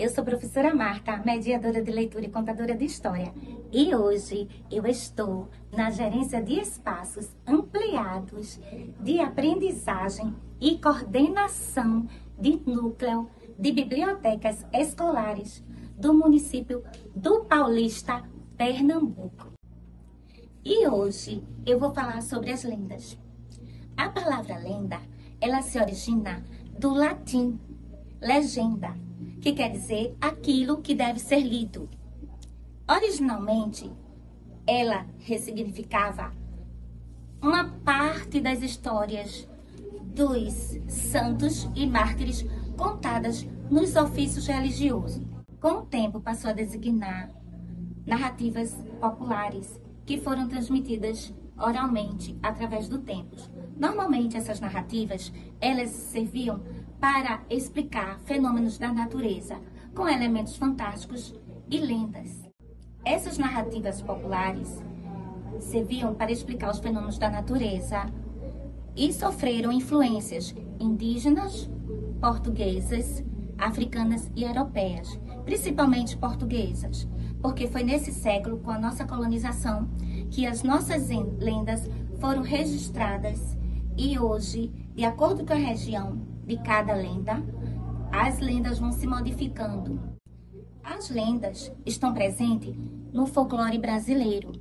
Eu sou a professora Marta, mediadora de leitura e contadora de história. E hoje eu estou na gerência de espaços ampliados de aprendizagem e coordenação de núcleo de bibliotecas escolares do município do Paulista, Pernambuco. E hoje eu vou falar sobre as lendas. A palavra lenda, ela se origina do latim legenda, que quer dizer aquilo que deve ser lido. Originalmente, ela ressignificava uma parte das histórias dos santos e mártires contadas nos ofícios religiosos. Com o tempo, passou a designar narrativas populares que foram transmitidas oralmente através do tempo. Normalmente, essas narrativas, elas serviam para explicar fenômenos da natureza, com elementos fantásticos e lendas. Essas narrativas populares serviam para explicar os fenômenos da natureza e sofreram influências indígenas, portuguesas, africanas e europeias, principalmente portuguesas, porque foi nesse século, com a nossa colonização, que as nossas lendas foram registradas e hoje, de acordo com a região de cada lenda, as lendas vão se modificando. As lendas estão presentes no folclore brasileiro.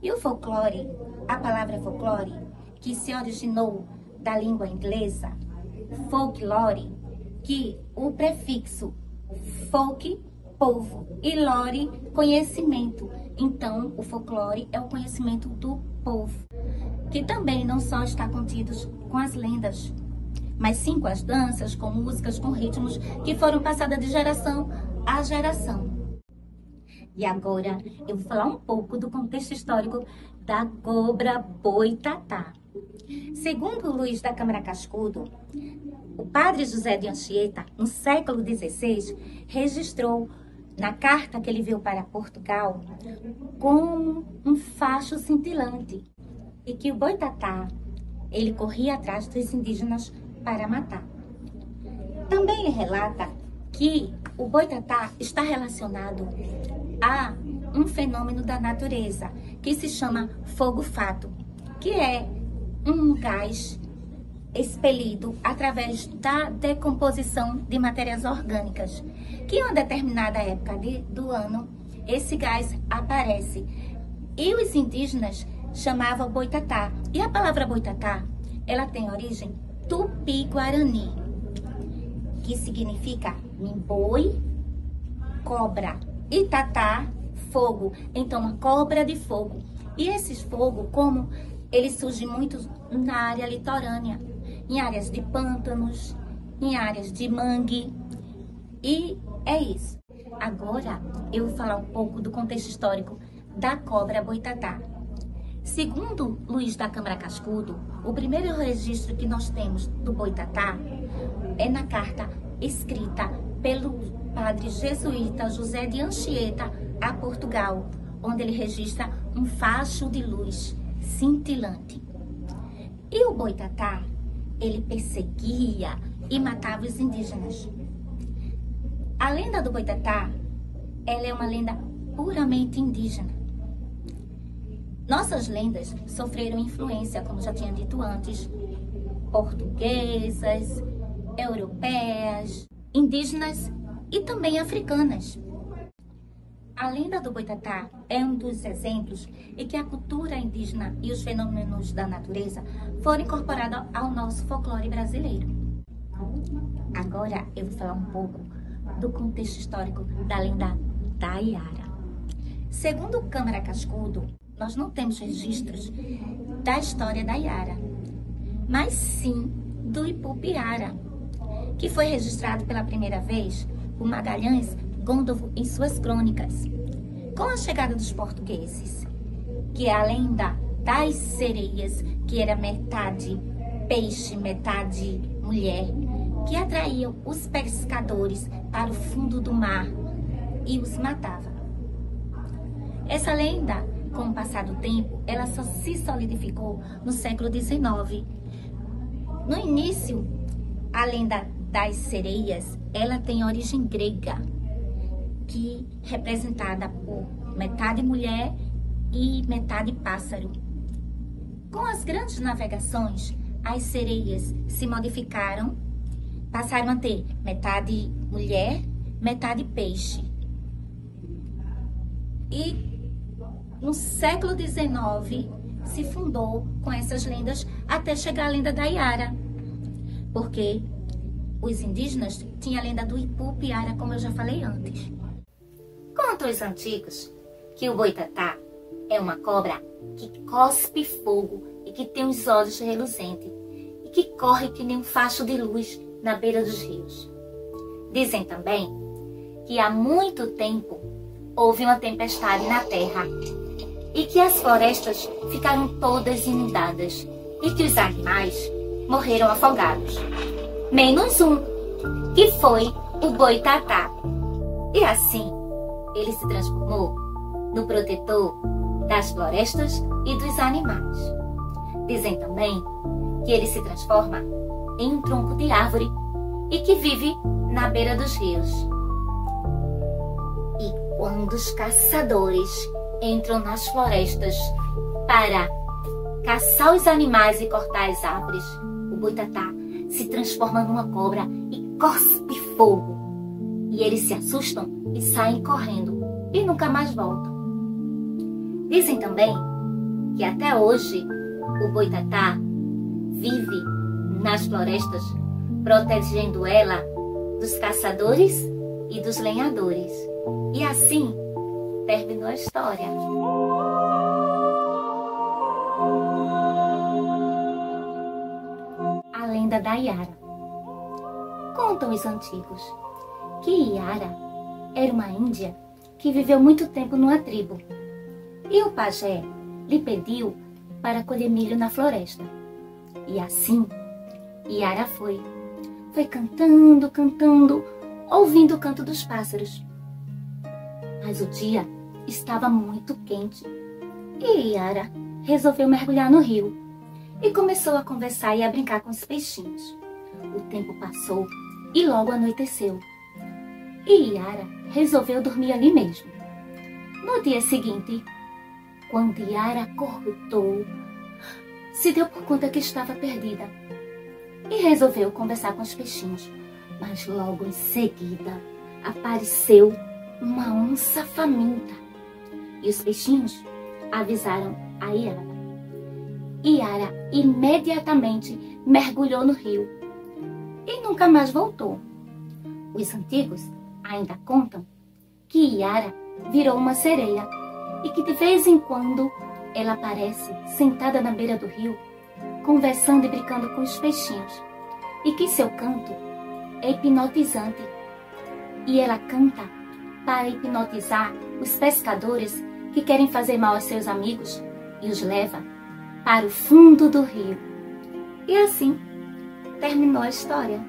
E o folclore, a palavra folclore, que se originou da língua inglesa, folklore, que o prefixo folk, povo, e lore, conhecimento. Então, o folclore é o conhecimento do povo, que também não só está contido com as lendas, mas sim com as danças, com músicas, com ritmos que foram passadas de geração a geração. E agora eu vou falar um pouco do contexto histórico da cobra boitatá. Segundo Luís da Câmara Cascudo, o padre José de Anchieta, no século XVI, registrou na carta que ele veio para Portugal como um facho cintilante e que o boitatá, ele corria atrás dos indígenas para matar. Também ele relata que o boitatá está relacionado a um fenômeno da natureza que se chama fogo-fato, que é um gás expelido através da decomposição de matérias orgânicas, que em uma determinada época do ano, esse gás aparece. E os indígenas chamavam boitatá. E a palavra boitatá, ela tem origem tupi-guarani, que significa boi, cobra, e tatá, fogo. Então, uma cobra de fogo. E esses fogos, como eles surgem muito na área litorânea, em áreas de pântanos, em áreas de mangue. E é isso. Agora, eu vou falar um pouco do contexto histórico da cobra boitatá. Segundo Luís da Câmara Cascudo, o primeiro registro que nós temos do boitatá é na carta escrita pelo padre jesuíta José de Anchieta a Portugal, onde ele registra um facho de luz cintilante. E o boitatá, ele perseguia e matava os indígenas. A lenda do boitatá, ela é uma lenda puramente indígena. Nossas lendas sofreram influência, como já tinha dito antes, portuguesas, europeias, indígenas e também africanas. A lenda do boitatá é um dos exemplos em que a cultura indígena e os fenômenos da natureza foram incorporados ao nosso folclore brasileiro. Agora eu vou falar um pouco do contexto histórico da lenda da Iara. Segundo Câmara Cascudo, nós não temos registros da história da Iara, mas sim do Ipupiara, que foi registrado pela primeira vez por Magalhães Gondovo em suas crônicas. Com a chegada dos portugueses, que é a lenda das sereias, que era metade peixe, metade mulher, que atraíam os pescadores para o fundo do mar e os matava. Essa lenda, com o passar do tempo, ela só se solidificou no século XIX. No início, a lenda das sereias, ela tem origem grega, que é representada por metade mulher e metade pássaro. Com as grandes navegações, as sereias se modificaram, passaram a ter metade mulher, metade peixe. E no século XIX se fundou com essas lendas até chegar a lenda da Iara, porque os indígenas tinham a lenda do Ipupiara, como eu já falei antes. Contam os antigos que o boitatá é uma cobra que cospe fogo e que tem os olhos reluzentes e que corre que nem um facho de luz na beira dos rios. Dizem também que há muito tempo houve uma tempestade na terra e que as florestas ficaram todas inundadas e que os animais morreram afogados. Menos um, que foi o boitatá. E assim, ele se transformou no protetor das florestas e dos animais. Dizem também que ele se transforma em um tronco de árvore e que vive na beira dos rios. E quando os caçadores entram nas florestas para caçar os animais e cortar as árvores, o boitatá se transforma numa cobra e cospe fogo. E eles se assustam e saem correndo e nunca mais voltam. Dizem também que até hoje o boitatá vive nas florestas, protegendo ela dos caçadores e dos lenhadores. E assim terminou a história. A lenda da Iara. Contam os antigos que Iara era uma índia que viveu muito tempo numa tribo. E o pajé lhe pediu para colher milho na floresta. E assim, Iara foi cantando, cantando, ouvindo o canto dos pássaros. Mas o dia estava muito quente e Iara resolveu mergulhar no rio e começou a conversar e a brincar com os peixinhos. O tempo passou e logo anoiteceu. E Iara resolveu dormir ali mesmo. No dia seguinte, quando Iara acordou, se deu por conta que estava perdida e resolveu conversar com os peixinhos. Mas logo em seguida apareceu uma onça faminta e os peixinhos avisaram a Iara. Iara imediatamente mergulhou no rio e nunca mais voltou. Os antigos ainda contam que Iara virou uma sereia e que de vez em quando ela aparece sentada na beira do rio, conversando e brincando com os peixinhos, e que seu canto é hipnotizante. E ela canta para hipnotizar os pescadores que querem fazer mal aos seus amigos e os leva para o fundo do rio. E assim terminou a história.